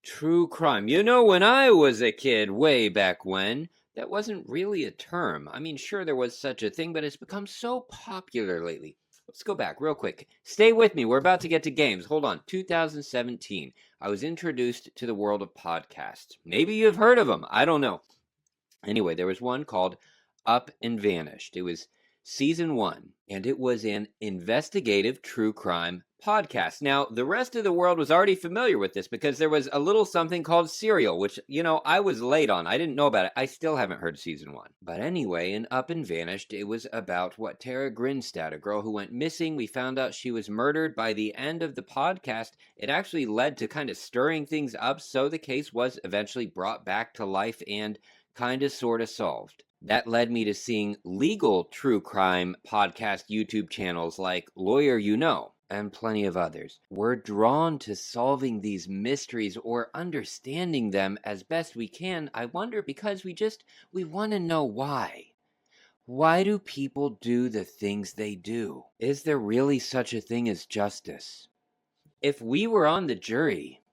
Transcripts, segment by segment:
True crime. You know, when I was a kid, way back when, that wasn't really a term. I mean, sure, there was such a thing, but it's become so popular lately. Let's go back real quick. Stay with me. We're about to get to games. Hold on. 2017, I was introduced to the world of podcasts. Maybe you've heard of them. I don't know. Anyway, there was one called Up and Vanished. It was season 1, and it was an investigative true crime podcast. Now, the rest of the world was already familiar with this because there was a little something called Serial, which, I was late on. I didn't know about it. I still haven't heard season 1. But anyway, in Up and Vanished, it was about Tara Grinstad, a girl who went missing. We found out she was murdered. By the end of the podcast, it actually led to kind of stirring things up, so the case was eventually brought back to life and kind of sort of solved. That led me to seeing legal true crime podcast YouTube channels like Lawyer You Know and plenty of others. We're drawn to solving these mysteries or understanding them as best we can. I wonder because we want to know why. Why do people do the things they do? Is there really such a thing as justice? If we were on the jury,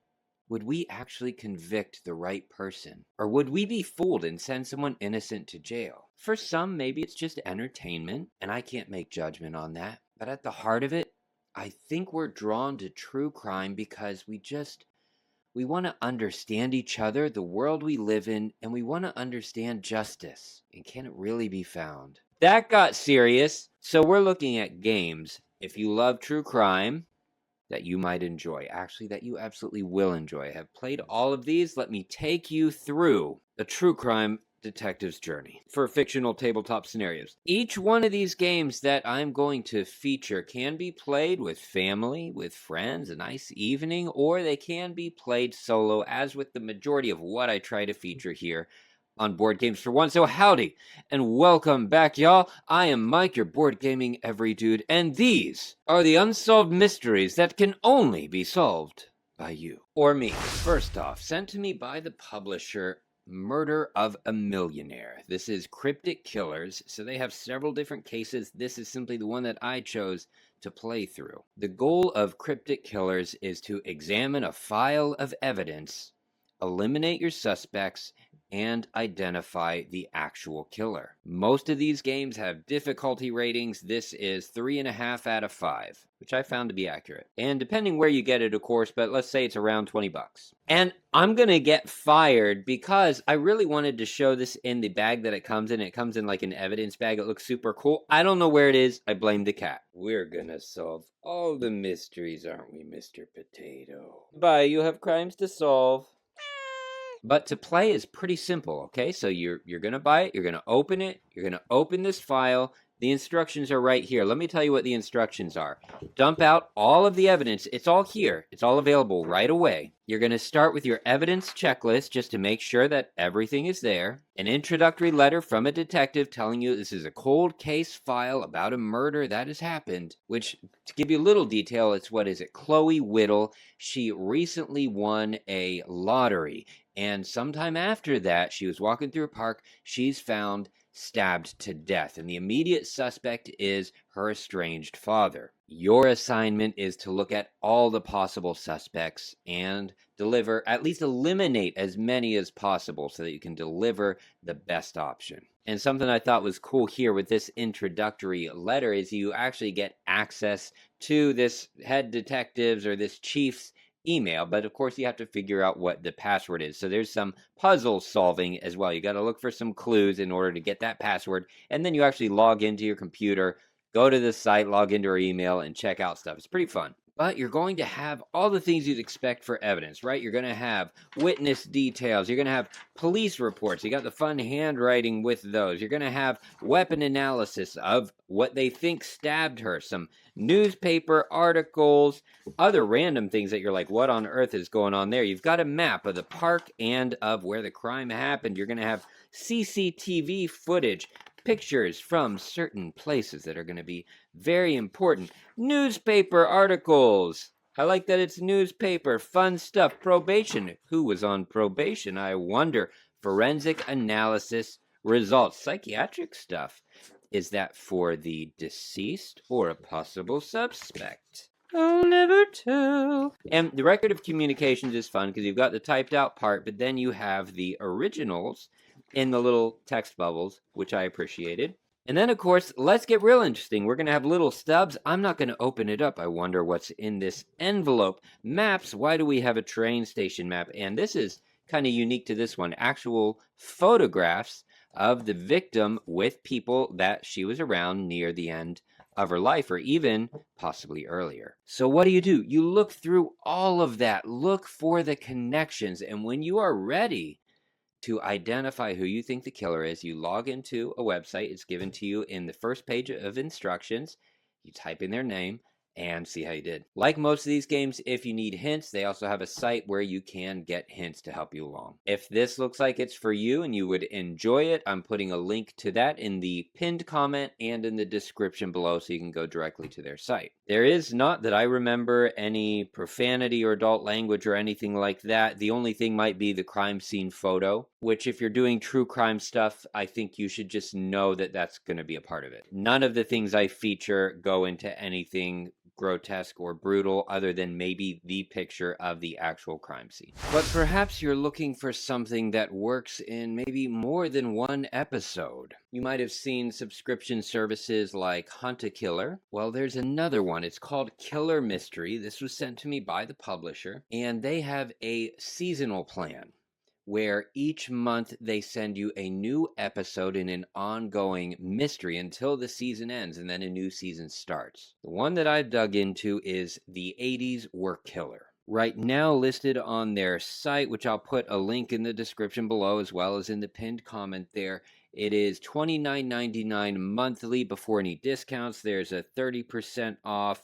would we actually convict the right person? Or would we be fooled and send someone innocent to jail? For some, maybe it's just entertainment, and I can't make judgment on that. But at the heart of it, I think we're drawn to true crime because we want to understand each other, the world we live in, and we want to understand justice. And can it really be found? That got serious. So we're looking at games. If you love true crime, that you might enjoy. Actually, that you absolutely will enjoy. I have played all of these. Let me take you through a true crime detective's journey for fictional tabletop scenarios. Each one of these games that I'm going to feature can be played with family, with friends, a nice evening, or they can be played solo, as with the majority of what I try to feature here on Board Games for One. So howdy, and welcome back, y'all. I am Mike, your board gaming every dude, and these are the unsolved mysteries that can only be solved by you or me. First off, sent to me by the publisher Murder of a Millionaire. This is Cryptic Killers, so they have several different cases. This is simply the one that I chose to play through. The goal of Cryptic Killers is to examine a file of evidence, eliminate your suspects, and identify the actual killer. Most of these games have difficulty ratings. This is 3.5 out of 5, which I found to be accurate. And depending where you get it, of course, but let's say it's around $20. And I'm gonna get fired because I really wanted to show this in the bag that it comes in. It comes in like an evidence bag. It looks super cool. I don't know where it is. I blame the cat. We're gonna solve all the mysteries, aren't we, Mr. Potato? Bye, you have crimes to solve. But to play is pretty simple, okay? So you're going to buy it, you're going to open it, you're going to open this file. The instructions are right here. Let me tell you what the instructions are. Dump out all of the evidence. It's all here. It's all available right away. You're going to start with your evidence checklist just to make sure that everything is there. An introductory letter from a detective telling you this is a cold case file about a murder that has happened, which, to give you a little detail, it's Chloe Whittle. She recently won a lottery. And sometime after that, she was walking through a park. She's found stabbed to death. And the immediate suspect is her estranged father. Your assignment is to look at all the possible suspects and at least eliminate as many as possible so that you can deliver the best option. And something I thought was cool here with this introductory letter is you actually get access to this head detective's or this chief's email, but of course you have to figure out what the password is. So there's some puzzle solving as well. You got to look for some clues in order to get that password, and then you actually log into your computer, go to the site, log into your email, and check out stuff. It's pretty fun. But you're going to have all the things you'd expect for evidence, right? You're going to have witness details. You're going to have police reports. You got the fun handwriting with those. You're going to have weapon analysis of what they think stabbed her. Some newspaper articles, other random things that you're like, what on earth is going on there? You've got a map of the park and of where the crime happened. You're going to have CCTV footage, pictures from certain places that are going to be very important. Newspaper articles. I like that it's newspaper. Fun stuff. Probation. Who was on probation? I wonder. Forensic analysis results. Psychiatric stuff. Is that for the deceased or a possible suspect? I'll never tell. And the record of communications is fun because you've got the typed out part, but then you have the originals in the little text bubbles, which I appreciated. And then, of course, let's get real interesting. We're going to have little stubs. I'm not going to open it up. I wonder what's in this envelope. Maps. Why do we have a train station map? And this is kind of unique to this one. Actual photographs of the victim with people that she was around near the end of her life, or even possibly earlier. So what do? You look through all of that. Look for the connections. And when you are ready to identify who you think the killer is, you log into a website. It's given to you in the first page of instructions. You type in their name and see how you did. Like most of these games, if you need hints, they also have a site where you can get hints to help you along. If this looks like it's for you and you would enjoy it, I'm putting a link to that in the pinned comment and in the description below so you can go directly to their site. There is not that I remember any profanity or adult language or anything like that. The only thing might be the crime scene photo, which if you're doing true crime stuff, I think you should just know that that's going to be a part of it. None of the things I feature go into anything grotesque or brutal other than maybe the picture of the actual crime scene. But perhaps you're looking for something that works in maybe more than one episode. You might have seen subscription services like Hunt a Killer. Well, there's another one. It's called Killer Mystery. This was sent to me by the publisher, and they have a seasonal plan where each month they send you a new episode in an ongoing mystery until the season ends and then a new season starts. The one that I've dug into is The 80s Were Killer. Right now listed on their site, which I'll put a link in the description below as well as in the pinned comment there. It is $29.99 monthly before any discounts. There's a 30% off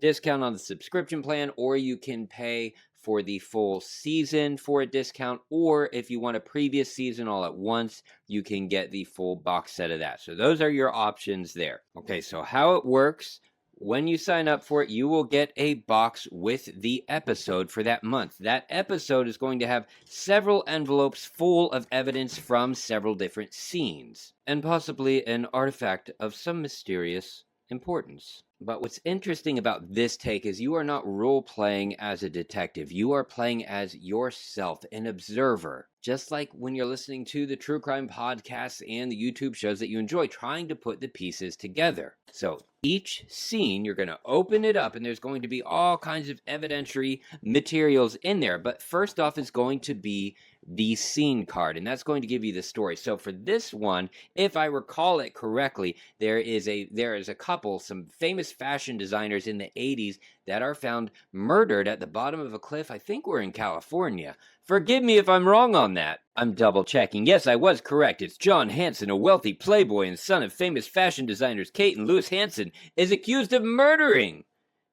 discount on the subscription plan, or you can pay for the full season for a discount, or if you want a previous season all at once, you can get the full box set of that. So those are your options there. Okay, so how it works: when you sign up for it, you will get a box with the episode for that month. That episode is going to have several envelopes full of evidence from several different scenes, and possibly an artifact of some mysterious importance. But what's interesting about this take is you are not role-playing as a detective. You are playing as yourself, an observer. Just like when you're listening to the true crime podcasts and the YouTube shows that you enjoy, trying to put the pieces together. So each scene, you're going to open it up, and there's going to be all kinds of evidentiary materials in there. But first off is going to be the scene card, and that's going to give you the story. So for this one, if I recall it correctly, there is a couple, some famous fashion designers in the 80s that are found murdered at the bottom of a cliff. I think we're in California. Forgive me if I'm wrong on that. I'm double checking. Yes, I was correct. It's John Hanson, a wealthy playboy and son of famous fashion designers Kate and Louis Hanson, is accused of murdering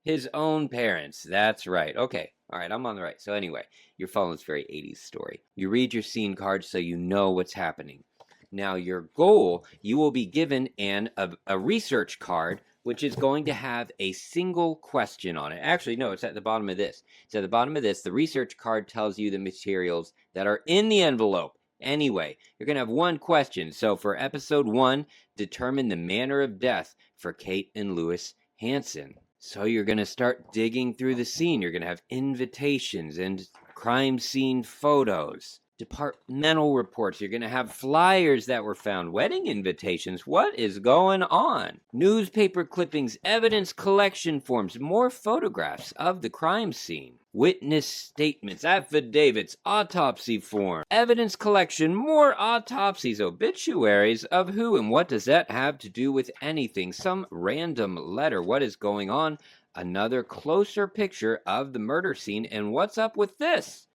his own parents. That's right. Okay. All right, I'm on the right. So anyway, you're following this very 80s story. You read your scene card so you know what's happening. Now, your goal, you will be given a research card, which is going to have a single question on it. Actually, no, it's at the bottom of this. It's at the bottom of this. The research card tells you the materials that are in the envelope. Anyway, you're going to have one question. So for episode 1, determine the manner of death for Kate and Louis Hanson. So you're going to start digging through the scene. You're going to have invitations and crime scene photos, departmental reports. You're going to have flyers that were found, wedding invitations. What is going on? Newspaper clippings, evidence collection forms, more photographs of the crime scene, witness statements, affidavits, autopsy form, evidence collection, more autopsies, obituaries of who, and what does that have to do with anything? Some random letter. What is going on? Another closer picture of the murder scene. And what's up with this?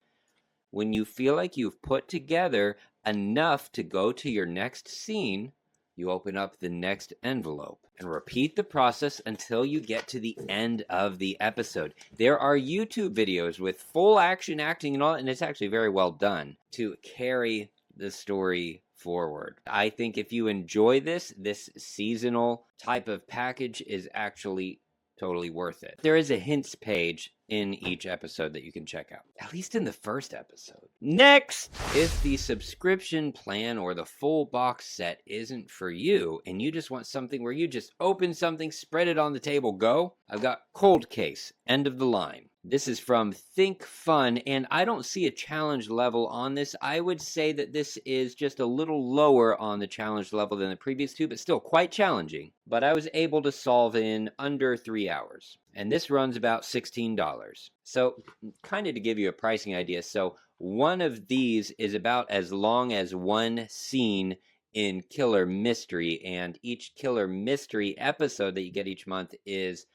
When you feel like you've put together enough to go to your next scene, you open up the next envelope and repeat the process until you get to the end of the episode. There are YouTube videos with full action acting and all, and it's actually very well done to carry the story forward. I think if you enjoy this seasonal type of package is actually totally worth it. There is a hints page in each episode that you can check out, at least in the first episode. Next, if the subscription plan or the full box set isn't for you and you just want something where you just open something, spread it on the table, go, I've got Cold Case, End of the Line. This is from Think Fun, and I don't see a challenge level on this. I would say that this is just a little lower on the challenge level than the previous two, but still quite challenging. But I was able to solve in under 3 hours, and this runs about $16. So, kind of to give you a pricing idea, so one of these is about as long as one scene in Killer Mystery, and each Killer Mystery episode that you get each month is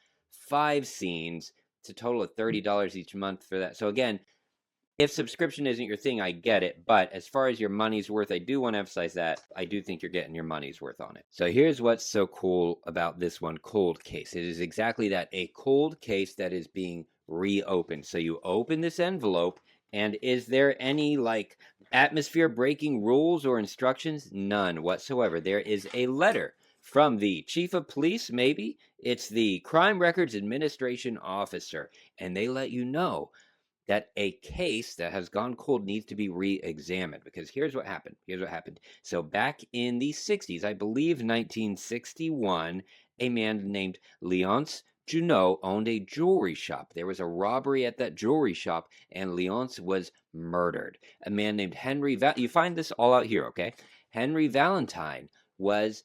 5 scenes. It's a total of $30 each month for that. So again, if subscription isn't your thing, I get it. But as far as your money's worth, I do want to emphasize that. I do think you're getting your money's worth on it. So here's what's so cool about this one, Cold Case. It is exactly that, a cold case that is being reopened. So you open this envelope, and is there any like atmosphere breaking rules or instructions? None whatsoever. There is a letter from the chief of police, maybe. It's the Crime Records Administration officer, and they let you know that a case that has gone cold needs to be re-examined, because here's what happened. So back in the 60s, I believe 1961, a man named Leonce Junot owned a jewelry shop. There was a robbery at that jewelry shop, and Leonce was murdered. A man named you find this all out here, okay? Henry Valentine was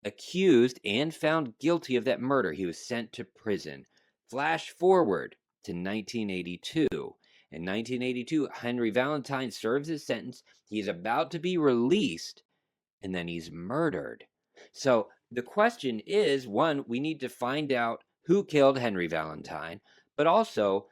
accused and found guilty of that murder. He was sent to prison. Flash forward to 1982. In 1982, Henry Valentine serves his sentence. He's about to be released, and then he's murdered. So the question is, one, we need to find out who killed Henry Valentine, but also,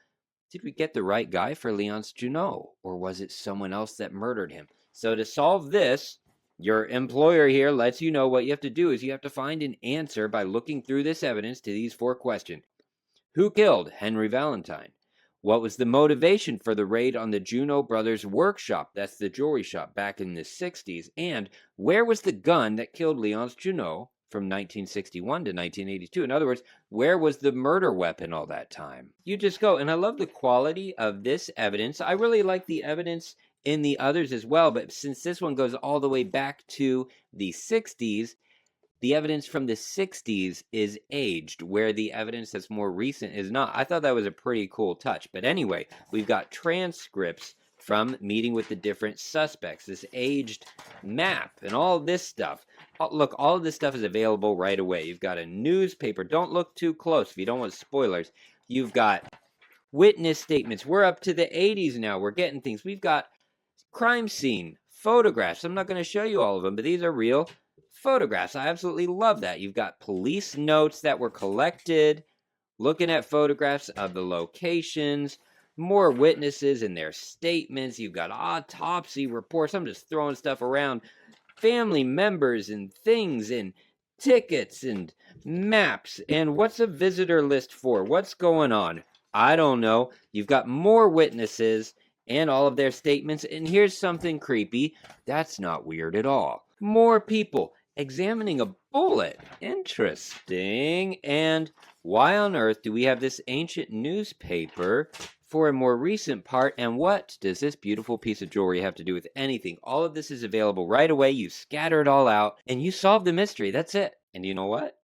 did we get the right guy for Leonce Junot, or was it someone else that murdered him? So to solve this, your employer here lets you know what you have to do is you have to find an answer by looking through this evidence to these 4 questions. Who killed Henry Valentine? What was the motivation for the raid on the Junot brothers' workshop, that's the jewelry shop, back in the 60s? And where was the gun that killed Leonce Junot from 1961 to 1982? In other words, where was the murder weapon all that time? You just go, and I love the quality of this evidence. I really like the evidence in the others as well, but since this one goes all the way back to the 60s, the evidence from the 60s is aged, where the evidence that's more recent is not. I thought that was a pretty cool touch. But anyway, we've got transcripts from meeting with the different suspects, this aged map, and all this stuff. Look, all of this stuff is available right away. You've got a newspaper. Don't look too close if you don't want spoilers. You've got witness statements. We're up to the 80s now. We're getting things. We've got crime scene photographs. I'm not going to show you all of them, but these are real photographs. I absolutely love that. You've got police notes that were collected, looking at photographs of the locations, more witnesses and their statements. You've got autopsy reports. I'm just throwing stuff around. Family members and things and tickets and maps. And what's a visitor list for? What's going on? I don't know. You've got more witnesses and all of their statements. And here's something creepy. That's not weird at all. More people examining a bullet. Interesting. And why on earth do we have this ancient newspaper for a more recent part? And what does this beautiful piece of jewelry have to do with anything? All of this is available right away. You scatter it all out and you solve the mystery. That's it. And you know what?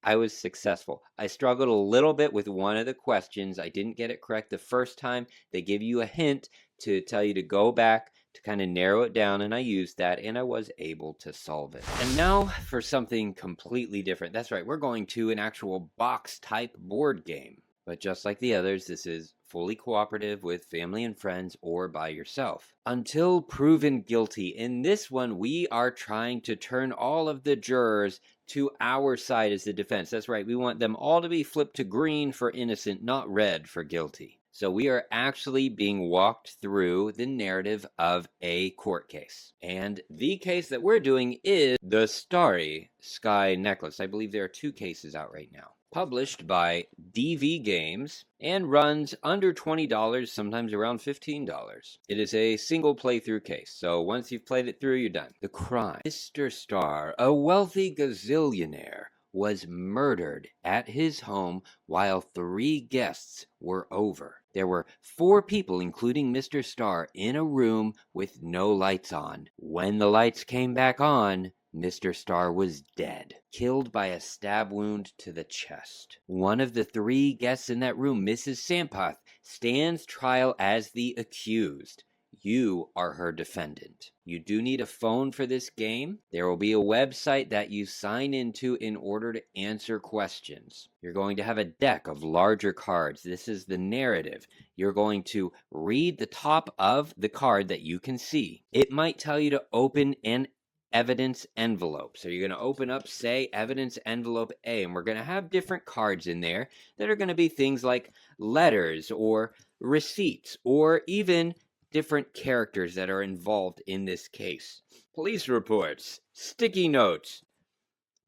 I was successful. I struggled a little bit with one of the questions. I didn't get it correct the first time. They give you a hint to tell you to go back to kind of narrow it down, and I used that, and I was able to solve it. And now for something completely different. That's right, we're going to an actual box-type board game. But just like the others, this is fully cooperative with family and friends or by yourself. Until proven guilty. In this one, we are trying to turn all of the jurors to our side as the defense. That's right, we want them all to be flipped to green for innocent, not red for guilty. So we are actually being walked through the narrative of a court case. And the case that we're doing is the Starry Sky Necklace. I believe there are 2 cases out right now. Published by DV Games and runs under $20, sometimes around $15. It is a single playthrough case, so once you've played it through, you're done. The crime. Mr. Starr, a wealthy gazillionaire, was murdered at his home while 3 guests were over. There were 4 people, including Mr. Starr, in a room with no lights on. When the lights came back on, Mr. Starr was dead, killed by a stab wound to the chest. One of the 3 guests in that room, Mrs. Sampath, stands trial as the accused. You are her defendant. You do need a phone for this game. There will be a website that you sign into in order to answer questions. You're going to have a deck of larger cards. This is the narrative. You're going to read the top of the card that you can see. It might tell you to open an evidence envelope. So you're going to open up, say, evidence envelope A, and we're going to have different cards in there that are going to be things like letters or receipts or even different characters that are involved in this case. Police reports, sticky notes,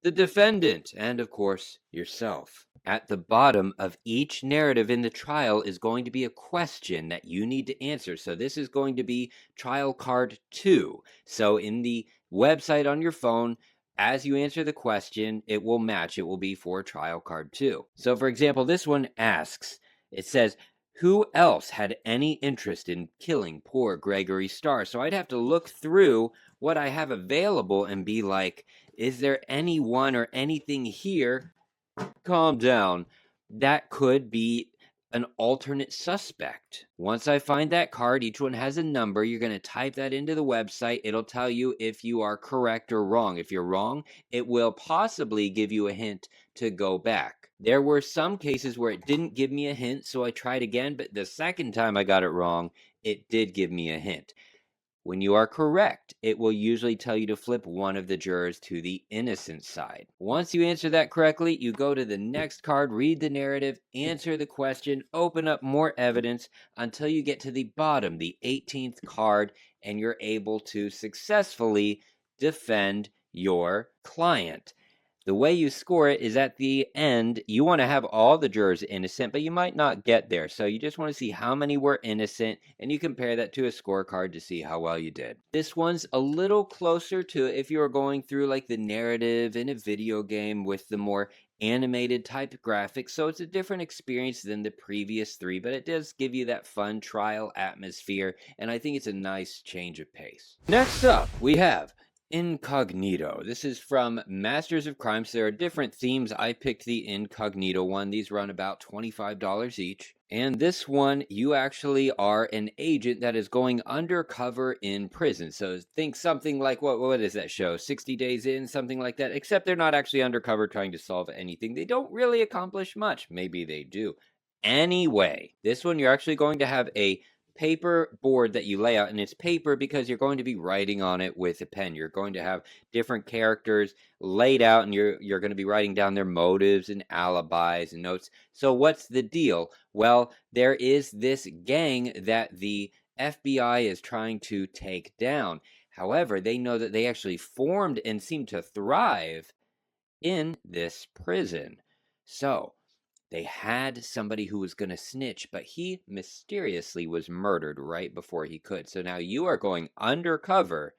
the defendant, and of course, yourself. At the bottom of each narrative in the trial is going to be a question that you need to answer. So this is going to be trial card 2. So in the website on your phone, as you answer the question, it will match. It will be for trial card 2. So for example, this one asks, it says, who else had any interest in killing poor Gregory Starr? So I'd have to look through what I have available and be like, is there anyone or anything here? Calm down. That could be an alternate suspect. Once I find that card, each one has a number. You're going to type that into the website. It'll tell you if you are correct or wrong. If you're wrong, it will possibly give you a hint to go back. There were some cases where it didn't give me a hint, so I tried again, but the second time I got it wrong, it did give me a hint. When you are correct, it will usually tell you to flip one of the jurors to the innocent side. Once you answer that correctly, you go to the next card, read the narrative, answer the question, open up more evidence until you get to the bottom, the 18th card, and you're able to successfully defend your client. The way you score it is at the end. You want to have all the jurors innocent, but you might not get there. So you just want to see how many were innocent, and you compare that to a scorecard to see how well you did. This one's a little closer to if you were going through like the narrative in a video game with the more animated type graphics. So it's a different experience than the previous 3, but it does give you that fun trial atmosphere, and I think it's a nice change of pace. Next up, we have Incognito. This is from Masters of Crime. So there are different themes. I picked the Incognito one. These run about $25 each. And this one, you actually are an agent that is going undercover in prison. So think something like, what is that show? 60 Days In, something like that. Except they're not actually undercover trying to solve anything. They don't really accomplish much. Maybe they do. Anyway, this one, you're actually going to have a paper board that you lay out, and it's paper because you're going to be writing on it with a pen. You're going to have different characters laid out, and you're going to be writing down their motives and alibis and notes. So what's the deal? Well, there is this gang that the FBI is trying to take down. However, they know that they actually formed and seem to thrive in this prison. So they had somebody who was going to snitch, but he mysteriously was murdered right before he could. So now you are going undercover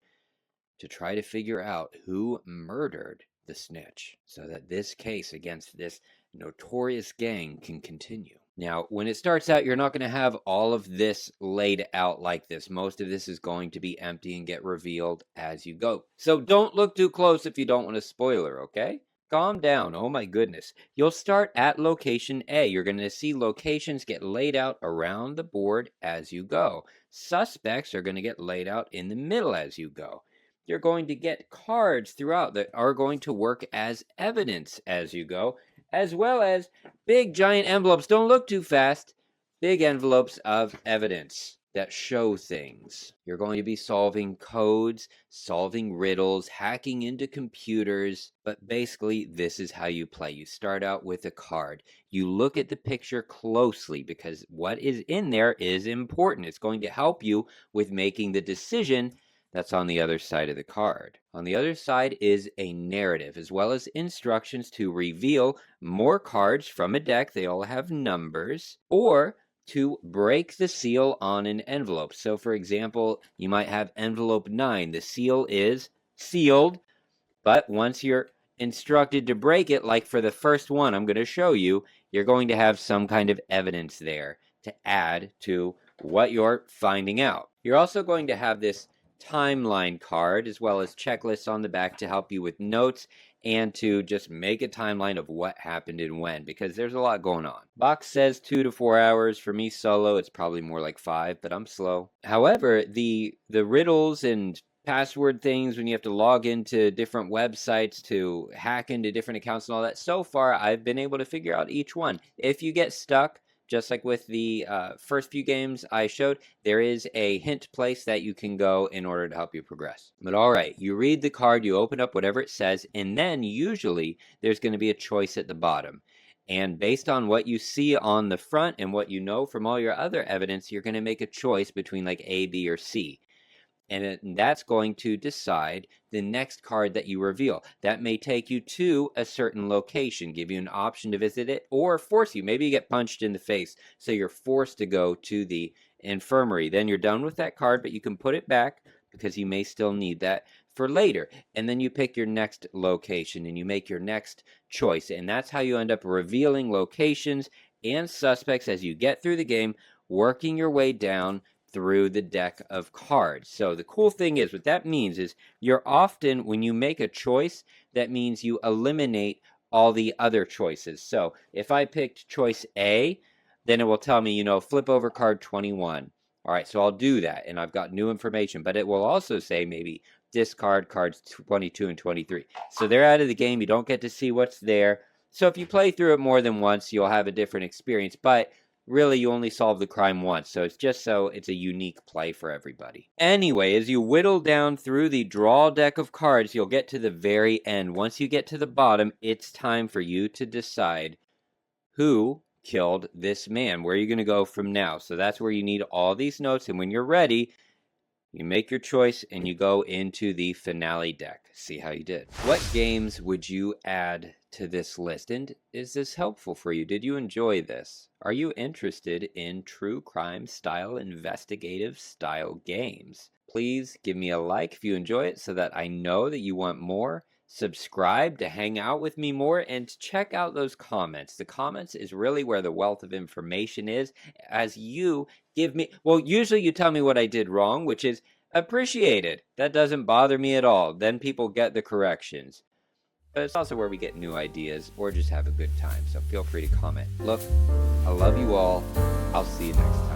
to try to figure out who murdered the snitch so that this case against this notorious gang can continue. Now, when it starts out, you're not going to have all of this laid out like this. Most of this is going to be empty and get revealed as you go. So don't look too close if you don't want a spoiler, okay? Calm down. Oh my goodness. You'll start at location A. You're going to see locations get laid out around the board as you go. Suspects are going to get laid out in the middle as you go. You're going to get cards throughout that are going to work as evidence as you go, as well as big giant envelopes. Don't look too fast. Big envelopes of evidence that show things. You're going to be solving codes, solving riddles, hacking into computers, but basically this is how you play. You start out with a card. You look at the picture closely because what is in there is important. It's going to help you with making the decision that's on the other side of the card. On the other side is a narrative, as well as instructions to reveal more cards from a deck. They all have numbers, or to break the seal on an envelope. So for example, you might have envelope 9. The seal is sealed, but once you're instructed to break it, like for the first one I'm going to show you, you're going to have some kind of evidence there to add to what you're finding out. You're also going to have this timeline card as well as checklists on the back to help you with notes and to just make a timeline of what happened and when, because there's a lot going on. Box says 2 to 4 hours. For me solo, it's probably more like 5, but I'm slow. However, the riddles and password things when you have to log into different websites to hack into different accounts and all that, so far I've been able to figure out each one. If you get stuck, just like with the first few games I showed, there is a hint place that you can go in order to help you progress. But all right, you read the card, you open up whatever it says, and then usually there's going to be a choice at the bottom. And based on what you see on the front and what you know from all your other evidence, you're going to make a choice between like A, B, or C. And that's going to decide the next card that you reveal. That may take you to a certain location, give you an option to visit it, or force you. Maybe you get punched in the face, so you're forced to go to the infirmary. Then you're done with that card, but you can put it back because you may still need that for later. And then you pick your next location and you make your next choice. And that's how you end up revealing locations and suspects as you get through the game, working your way down through the deck of cards. So the cool thing is, what that means is you're often, when you make a choice, that means you eliminate all the other choices. So if I picked choice A, then it will tell me, flip over card 21. All right, so I'll do that, and I've got new information, but it will also say maybe discard cards 22 and 23. So they're out of the game. You don't get to see what's there. So if you play through it more than once, you'll have a different experience, but really, you only solve the crime once, so it's just so it's a unique play for everybody. Anyway, as you whittle down through the draw deck of cards, you'll get to the very end. Once you get to the bottom, it's time for you to decide who killed this man. Where are you going to go from now? So that's where you need all these notes, and when you're ready, you make your choice and you go into the finale deck. See how you did. What games would you add to this list? And is this helpful for you? Did you enjoy this? Are you interested in true crime style, investigative style games? Please give me a like if you enjoy it so that I know that you want more. Subscribe to hang out with me more, and check out those comments. The comments is really where the wealth of information is, as you give me, well, usually you tell me what I did wrong, which is appreciated. That doesn't bother me at all. Then people get the corrections. But it's also where we get new ideas or just have a good time. So feel free to comment. Look, I love you all. I'll see you next time.